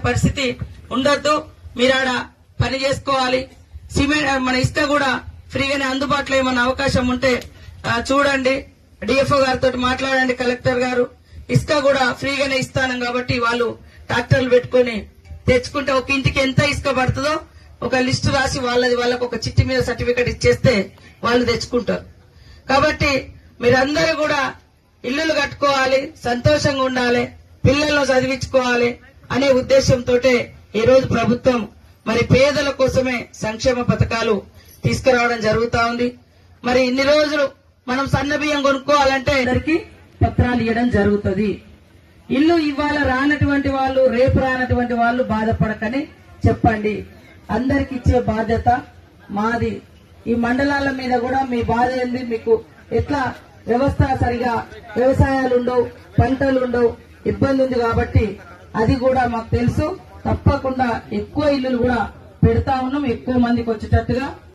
పరిస్థితి ఉండొద్దు. మీరాడ పని చేసుకోవాలి. సిమెంట్ మన ఇసుక కూడా ఫ్రీగానే అందుబాటులో ఏమన్నా అవకాశం ఉంటే చూడండి. డిఎఫ్ఓ గారితో మాట్లాడండి. కలెక్టర్ గారు ఇసుక కూడా ఫ్రీగానే ఇస్తాను కాబట్టి వాళ్ళు ట్రాక్టర్లు పెట్టుకుని తెచ్చుకుంటే ఒక ఇంటికి ఎంత ఇసుక పడుతుందో ఒక లిస్టు రాసి వాళ్ళకు ఒక చిట్టి మీద సర్టిఫికెట్ ఇచ్చేస్తే వాళ్ళు తెచ్చుకుంటారు. కాబట్టి మీరందరూ కూడా ఇల్లులు కట్టుకోవాలి, సంతోషంగా ఉండాలి, పిల్లలను చదివించుకోవాలి అనే ఉద్దేశంతో ఈ రోజు ప్రభుత్వం మరి పేదల కోసమే సంక్షేమ పథకాలు తీసుకురావడం జరుగుతా ఉంది. మరి ఇన్ని రోజులు మనం సన్న బియ్యం కొనుక్కోవాలంటే అందరికీ పత్రాలు ఇవ్వడం జరుగుతుంది. ఇల్లు ఇవాళ రానటువంటి వాళ్ళు, రేపు రానటువంటి వాళ్ళు బాధపడకని చెప్పండి. అందరికి ఇచ్చే బాధ్యత మాది. ఈ మండలాల మీద కూడా మీ బాధ ఏంది, మీకు ఎట్లా వ్యవస్థ సరిగా వ్యవసాయాలు ఉండవు, పంటలు ఉండవు, ఇబ్బంది ఉంది కాబట్టి అది కూడా మాకు తెలుసు. తప్పకుండా ఎక్కువ ఇల్లులు కూడా పెడతా ఉన్నాం, ఎక్కువ మందికి వచ్చేటట్టుగా.